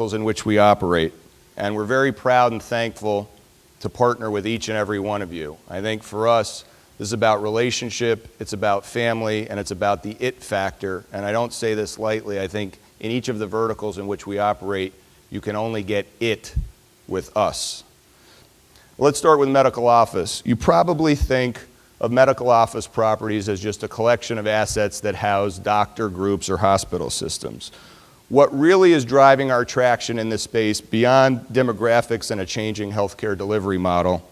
in which we operate, and we're very proud and thankful to partner with each and every one of you. I think for us, this is about relationship, it's about family, and it's about the it factor, and I don't say this lightly. I think in each of the verticals in which we operate, you can only get it with us. Let's start with medical office. You probably think of medical office properties as just a collection of assets that house doctor groups or hospital systems. What really is driving our traction in this space, beyond demographics and a changing healthcare delivery model,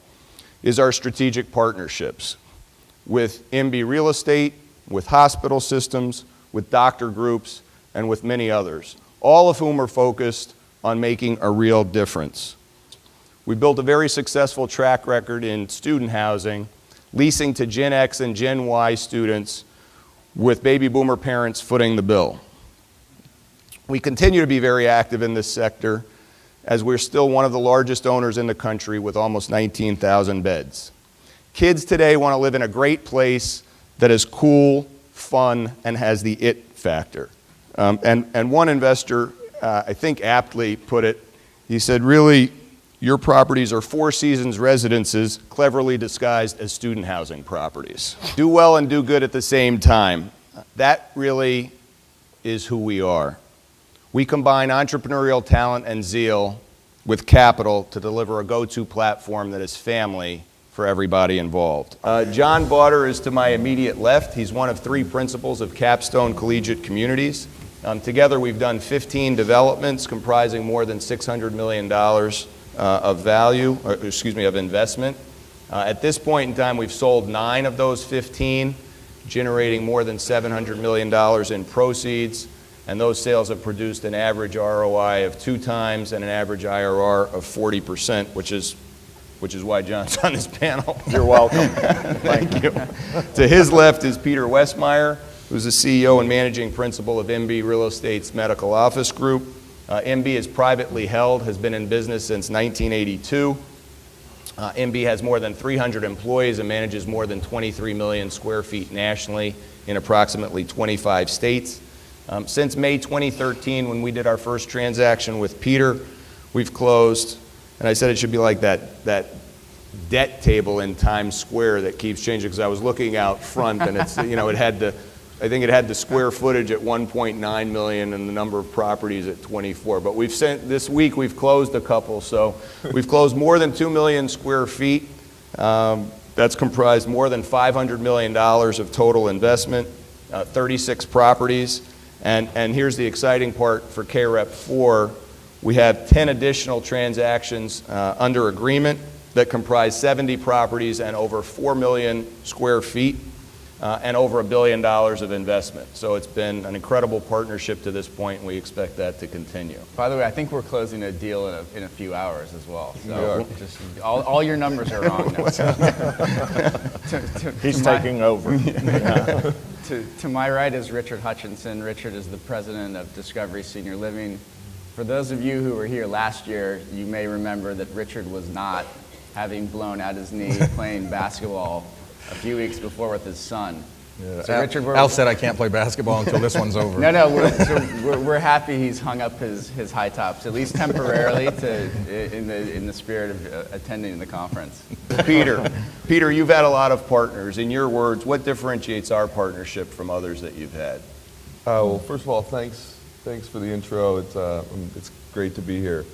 is our strategic partnerships with MB Real Estate, with hospital systems, with doctor groups, and with many others, all of whom are focused on making a real difference. We built a very successful track record in student housing, leasing to Gen X and Gen Y students, with baby boomer parents footing the bill. We continue to be very active in this sector, as we're still one of the largest owners in the country with almost 19,000 beds. Kids today want to live in a great place that is cool, fun, and has the it factor. And one investor, I think aptly put it, he said, really, your properties are Four Seasons residences cleverly disguised as student housing properties. Do well and do good at the same time. That really is who we are. We combine entrepreneurial talent and zeal with capital to deliver a go-to platform that is family for everybody involved. John Bauder is to my immediate left. He's one of 3 principals of Capstone Collegiate Communities. Together we've done 15 developments comprising more than $600 million of investment. At this point in time, we've sold 9 of those 15, generating more than $700 million in proceeds. And those sales have produced an average ROI of 2 times and an average IRR of 40%, which is why John's on this panel. You're welcome. Thank you. To his left is Peter Westmeyer, who's the CEO and managing principal of MB Real Estate's Medical Office Group. MB is privately held, has been in business since 1982. MB has more than 300 employees and manages more than 23 million square feet nationally in approximately 25 states. Since May 2013, when we did our first transaction with Peter, we've closed, and I said it should be like that debt table in Times Square that keeps changing, because I was looking out front and it's, I think it had the square footage at 1.9 million and the number of properties at 24. But this week we've closed a couple, so we've closed more than 2 million square feet. That's comprised more than $500 million of total investment, 36 properties. And here's the exciting part for KREP 4. We have 10 additional transactions under agreement that comprise 70 properties and over 4 million square feet and over $1 billion of investment. So it's been an incredible partnership to this point, and we expect that to continue. By the way, I think we're closing a deal in a few hours as well. So just all your numbers are wrong now. He's taking over. To my right is Richard Hutchinson. Richard is the president of Discovery Senior Living. For those of you who were here last year, you may remember that Richard was not, having blown out his knee playing basketball a few weeks before with his son. Yeah. So Richard, Al said I can't play basketball until this one's over. We're happy he's hung up his high tops, at least temporarily, in the spirit of attending the conference. Peter, you've had a lot of partners. In your words, what differentiates our partnership from others that you've had? Well, first of all, thanks for the intro. It's great to be here.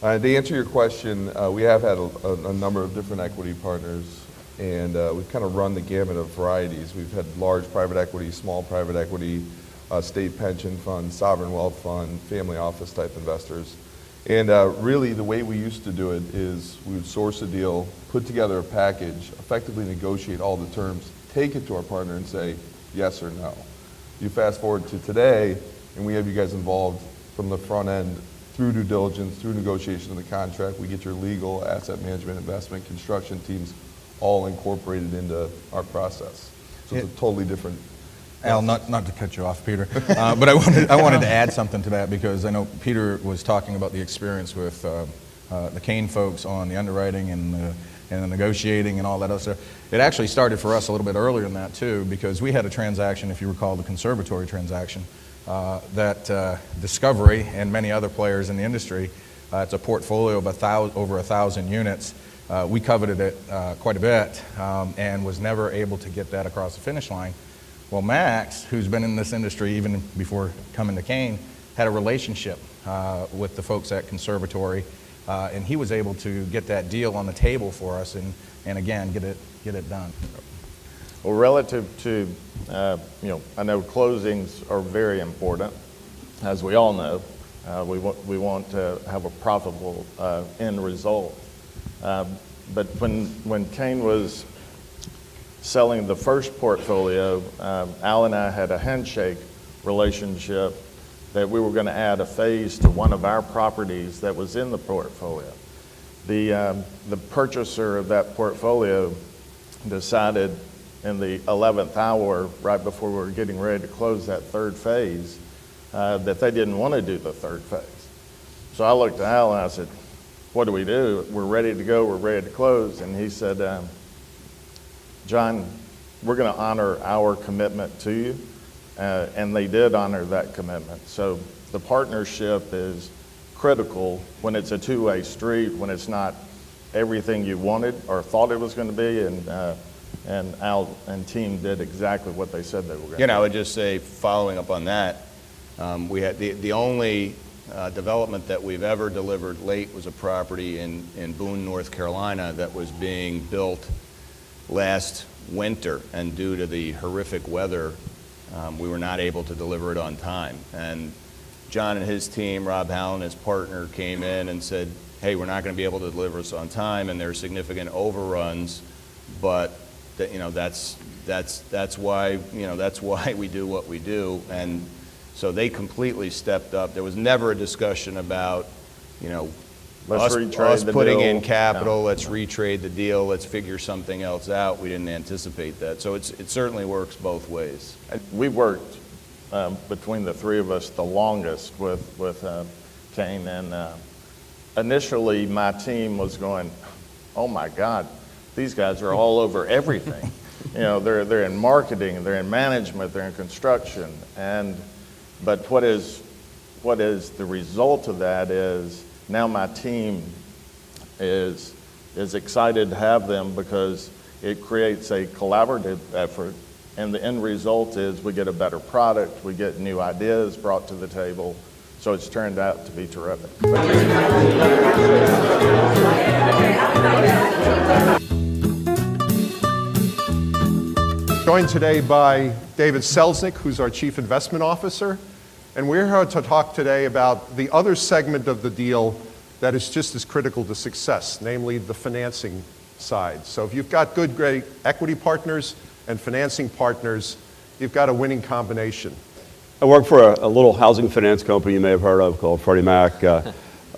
To answer your question, we have had a number of different equity partners. And we've kind of run the gamut of varieties. We've had large private equity, small private equity, state pension fund, sovereign wealth fund, family office type investors. And really the way we used to do it is we would source a deal, put together a package, effectively negotiate all the terms, take it to our partner and say yes or no. You fast forward to today, and we have you guys involved from the front end through due diligence, through negotiation of the contract. We get your legal, asset management, investment, construction teams all incorporated into our process. So it's a totally different process. Al, not to cut you off, Peter, but I wanted to add something to that, because I know Peter was talking about the experience with the Kane folks on the underwriting and the negotiating and all that other stuff. It actually started for us a little bit earlier than that too, because we had a transaction, if you recall, the conservatory transaction, that Discovery and many other players in the industry, it's a portfolio of over 1,000 units. We coveted it quite a bit and was never able to get that across the finish line. Well, Max, who's been in this industry even before coming to Kane, had a relationship with the folks at Conservatory, and he was able to get that deal on the table for us and again, get it done. Well, relative to, I know closings are very important, as we all know. We want to have a profitable end result. But when Kane was selling the first portfolio, Al and I had a handshake relationship that we were going to add a phase to one of our properties that was in the portfolio. The purchaser of that portfolio decided in the 11th hour, right before we were getting ready to close that third phase, that they didn't want to do the third phase. So I looked at Al and I said, what do we do? We're ready to go, we're ready to close. And he said, John, we're going to honor our commitment to you. And they did honor that commitment. So the partnership is critical when it's a two-way street, when it's not everything you wanted or thought it was going to be. And Al and team did exactly what they said they were going to do. I would just say, following up on that, we had the only development that we've ever delivered late was a property in Boone, North Carolina that was being built last winter, and due to the horrific weather, we were not able to deliver it on time. And John and his team, Rob Howland, his partner, came in and said, hey, we're not going to be able to deliver this on time, and there are significant overruns, but that's why we do what we do. And so they completely stepped up. There was never a discussion about us putting in capital, let's retrade the deal, let's figure something else out. We didn't anticipate that. So it certainly works both ways. We've worked between the three of us the longest with Kane, and initially my team was going, oh my God, these guys are all over everything. They're in marketing, they're in management, they're in construction, but what is the result of that is now my team is excited to have them because it creates a collaborative effort, and the end result is we get a better product, we get new ideas brought to the table, so it's turned out to be terrific. Joined today by David Selznick, who's our Chief Investment Officer, and we're here to talk today about the other segment of the deal that is just as critical to success, namely the financing side. So if you've got good, great equity partners and financing partners, you've got a winning combination. I work for a little housing finance company you may have heard of called Freddie Mac.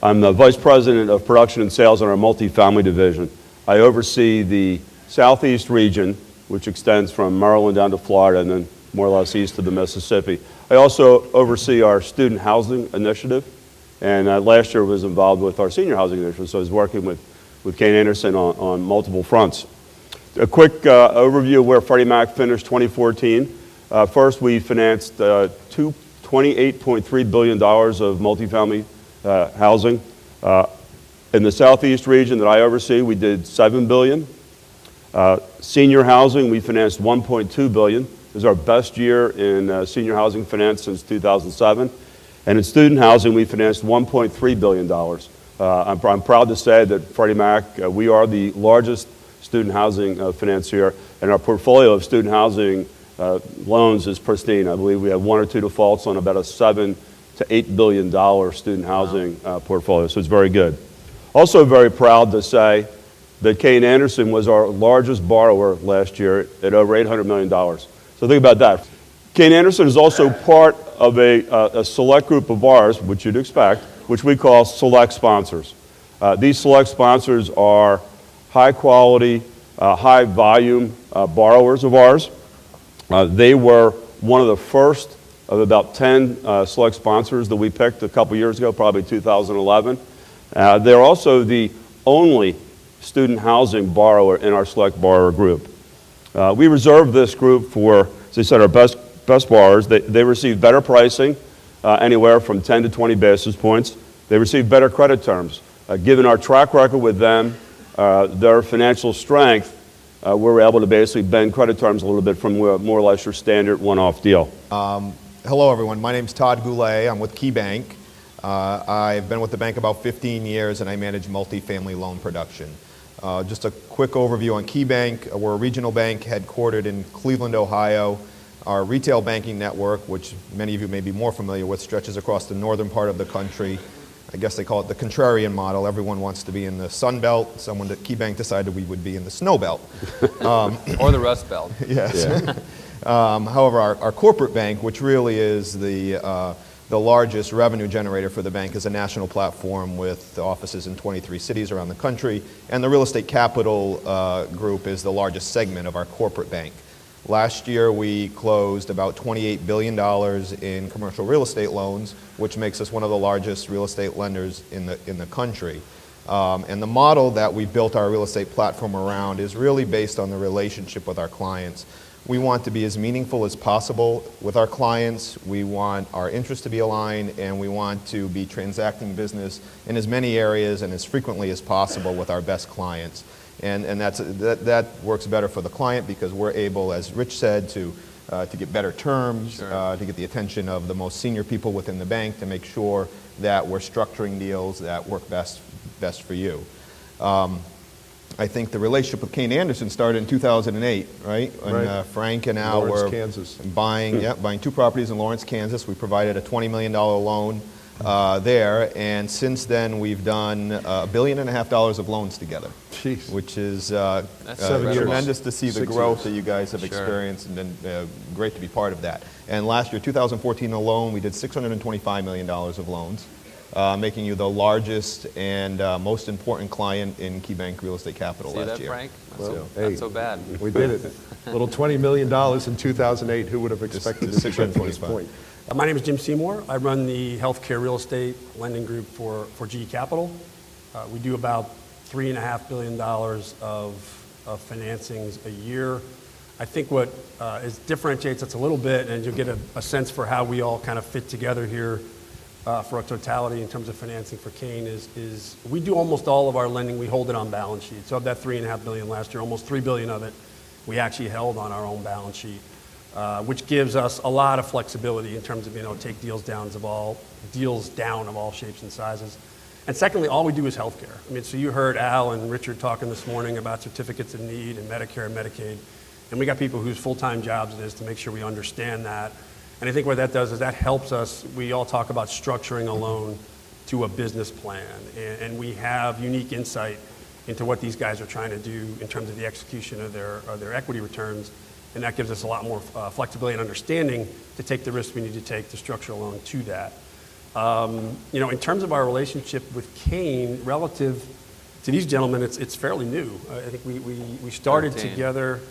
I'm the Vice President of Production and Sales in our multifamily division. I oversee the Southeast region, which extends from Maryland down to Florida and then more or less east of the Mississippi. I also oversee our student housing initiative, and last year was involved with our senior housing initiative, so I was working with Kane Anderson on multiple fronts. A quick overview of where Freddie Mac finished 2014. First, we financed $28.3 billion of multifamily housing. In the Southeast region that I oversee, we did $7 billion. Senior housing, we financed $1.2 billion. It was our best year in senior housing finance since 2007. And in student housing, we financed $1.3 billion. I'm proud to say that Freddie Mac, we are the largest student housing financier, and our portfolio of student housing loans is pristine. I believe we have one or two defaults on about a $7 to $8 billion student housing portfolio, so it's very good. Also very proud to say that Kane Anderson was our largest borrower last year at over $800 million. So think about that. Kane Anderson is also part of a select group of ours, which you'd expect, which we call select sponsors. These select sponsors are high quality, high volume borrowers of ours. They were one of the first of about 10 select sponsors that we picked a couple years ago, probably 2011. They're also the only student housing borrower in our select borrower group. We reserve this group for, as I said, our best best borrowers. They receive better pricing, anywhere from 10 to 20 basis points. They receive better credit terms. Given our track record with them, their financial strength, we're able to basically bend credit terms a little bit from more or less your standard one-off deal. Hello, everyone. My name's Todd Goulet. I'm with KeyBank. I've been with the bank about 15 years, and I manage multifamily loan production. Just a quick overview on KeyBank. We're a regional bank headquartered in Cleveland, Ohio. Our retail banking network, which many of you may be more familiar with, stretches across the northern part of the country. I guess they call it the contrarian model. Everyone wants to be in the Sun Belt. Someone at KeyBank decided we would be in the Snow Belt. Or the Rust Belt. Yes. However, our corporate bank, which really is the largest revenue generator for the bank, is a national platform with offices in 23 cities around the country. And the real estate capital group is the largest segment of our corporate bank. Last year, we closed about $28 billion in commercial real estate loans, which makes us one of the largest real estate lenders in the country. And the model that we built our real estate platform around is really based on the relationship with our clients. We want to be as meaningful as possible with our clients. We want our interests to be aligned, and we want to be transacting business in as many areas and as frequently as possible with our best clients. And that works better for the client because we're able, as Rich said, to get better terms, to get the attention of the most senior people within the bank, to make sure that we're structuring deals that work best for you. I think the relationship with Kayne Anderson started in 2008, right? When Frank and Al were buying 2 properties in Lawrence, Kansas. We provided a $20 million loan there, and since then we've done $1.5 billion of loans together. Jeez. Which is 7 years. tremendous to see the 6 growth years. that you guys have experienced, and been great to be part of that. And last year, 2014 alone, we did $625 million of loans, making you the largest and most important client in KeyBank Real Estate Capital last year. Frank? Well, Not so bad. We did it. A little $20 million in 2008. Who would have expected this to get to this point? My name is Jim Seymour. I run the healthcare real estate lending group for GE Capital. We do about $3.5 billion of financings a year. I think what differentiates us a little bit, and you'll get a sense for how we all kind of fit together here for a totality in terms of financing for Kayne, is we do almost all of our lending, we hold it on balance sheet. So of that $3.5 billion last year, almost $3 billion of it we actually held on our own balance sheet. Which gives us a lot of flexibility in terms of being able to take deals down of all shapes and sizes. And secondly, all we do is healthcare. I mean, so you heard Al and Richard talking this morning about certificates of need and Medicare and Medicaid, and we got people whose full-time jobs it is to make sure we understand that. And I think what that does is that helps us. We all talk about structuring a loan to a business plan, and we have unique insight into what these guys are trying to do in terms of the execution of their equity returns. And that gives us a lot more flexibility and understanding to take the risk we need to take to structure a loan to that. In terms of our relationship with Kayne, relative to these gentlemen, it's fairly new. I think we started together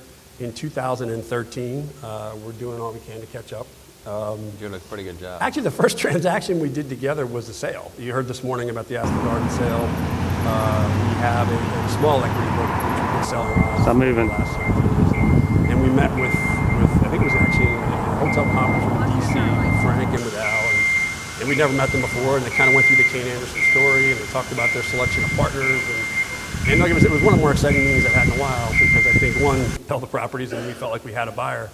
in 2013. We're doing all we can to catch up. You're doing a pretty good job. Actually, the first transaction we did together was the sale. You heard this morning about the Aston Garden sale. We have a small equity book which we've been selling last several years. And we met with I think it was actually a hotel conference with DC, Frank and with Al, and we'd never met them before, and they kind of went through the Kayne Anderson story, and they talked about their selection of partners, and like it was one of the more exciting meetings I've had in a while, because I think, one, held the properties, and we felt like we had a buyer,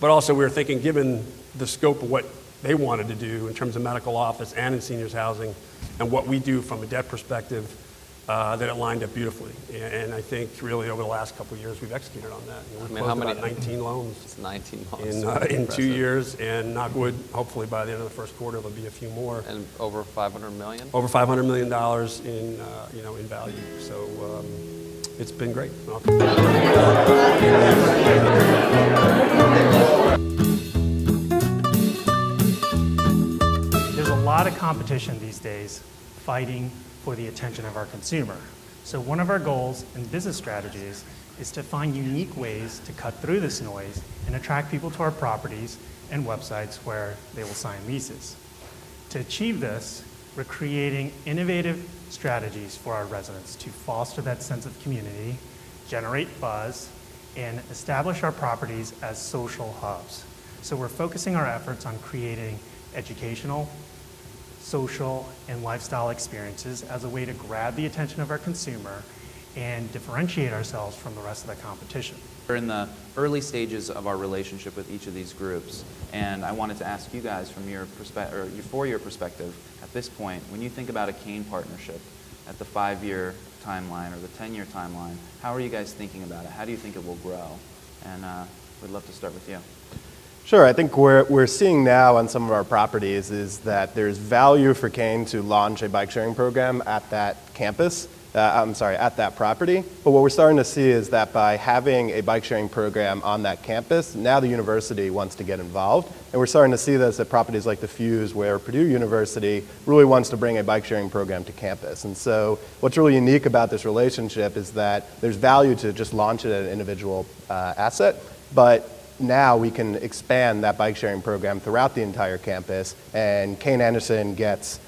but also we were thinking, given the scope of what they wanted to do in terms of medical office and in seniors housing, and what we do from a debt perspective, that it lined up beautifully. And I think really over the last couple of years, we've executed on that. We've closed about 19 loans. It's 19 loans. In 2 years, and knock wood, hopefully by the end of the first quarter, there'll be a few more. And over $500 million? Over $500 million in value. So it's been great. There's a lot of competition these days fighting for the attention of our consumer. So one of our goals in business strategies is to find unique ways to cut through this noise and attract people to our properties and websites where they will sign leases. To achieve this, we're creating innovative strategies for our residents to foster that sense of community, generate buzz, and establish our properties as social hubs. So we're focusing our efforts on creating educational, social, and lifestyle experiences as a way to grab the attention of our consumer and differentiate ourselves from the rest of the competition. We're in the early stages of our relationship with each of these groups, and I wanted to ask you guys from your perspective, at this point, when you think about a Kane partnership at the 5-year timeline or the 10-year timeline, how are you guys thinking about it? How do you think it will grow? And we'd love to start with you. Sure. I think we're seeing now on some of our properties is that there's value for Kane to launch a bike sharing program at that campus. At that property. But what we're starting to see is that by having a bike sharing program on that campus, now the university wants to get involved. And we're starting to see this at properties like the Fuse, where Purdue University really wants to bring a bike sharing program to campus. And so what's really unique about this relationship is that there's value to just launch it at an individual asset, but now we can expand that bike sharing program throughout the entire campus, and Kane Anderson gets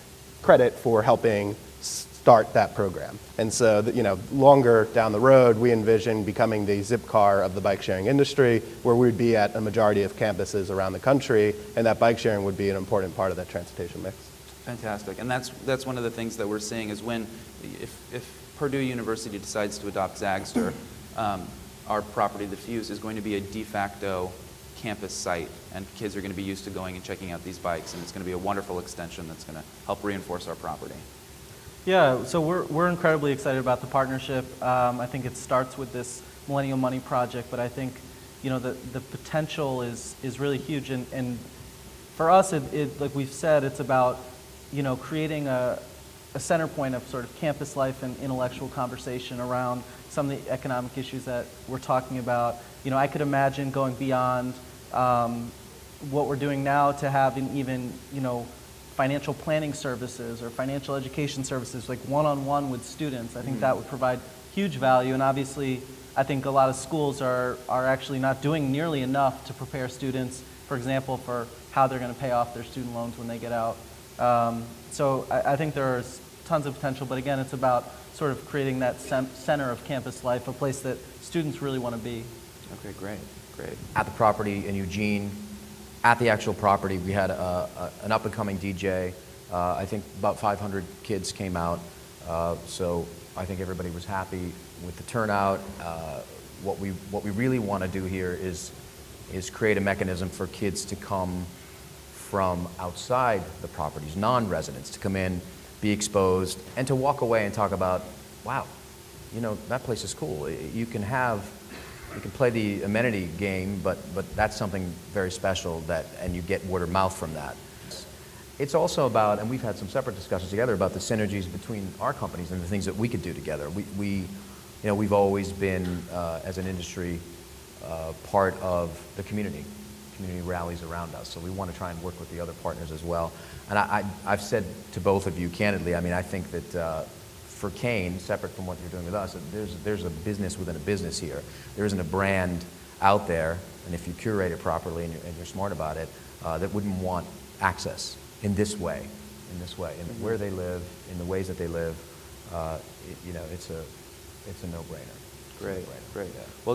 credit for helping start that program. And so, longer down the road, we envision becoming the Zipcar of the bike sharing industry, where we'd be at a majority of campuses around the country, and that bike sharing would be an important part of that transportation mix. Fantastic. And that's one of the things that we're seeing is if Purdue University decides to adopt Zagster, our property, the Fuse, is going to be a de facto campus site, and kids are going to be used to going and checking out these bikes, and it's going to be a wonderful extension that's going to help reinforce our property. Yeah, so we're incredibly excited about the partnership. I think it starts with this Millennial Money project, but I think the potential is really huge. And for us, like we've said, it's about creating a center point of sort of campus life and intellectual conversation around some of the economic issues that we're talking about. I could imagine going beyond what we're doing now to having even financial planning services or financial education services, like one-on-one with students. I think that would provide huge value, and obviously I think a lot of schools are actually not doing nearly enough to prepare students, for example, for how they're going to pay off their student loans when they get out. So I think there's tons of potential, but again, it's about sort of creating that center of campus life, a place that students really want to be. Okay, great. At the property in Eugene, at the actual property, we had an up-and-coming DJ. I think about 500 kids came out, so I think everybody was happy with the turnout. What we really want to do here is create a mechanism for kids to come from outside the properties, non-residents, to come in, be exposed, and to walk away and talk about, wow, that place is cool. You can play the amenity game, but that's something very special and you get word of mouth from that. It's also about, and we've had some separate discussions together about the synergies between our companies and the things that we could do together. We've always been, as an industry, part of the community. Community rallies around us, so we want to try and work with the other partners as well. And I've said to both of you candidly, I think that for Kane, separate from what you're doing with us, there's a business within a business here. There isn't a brand out there, and if you curate it properly and you're smart about it, that wouldn't want access in this way, in where they live, in the ways that they live. It's a no-brainer. Great. Well.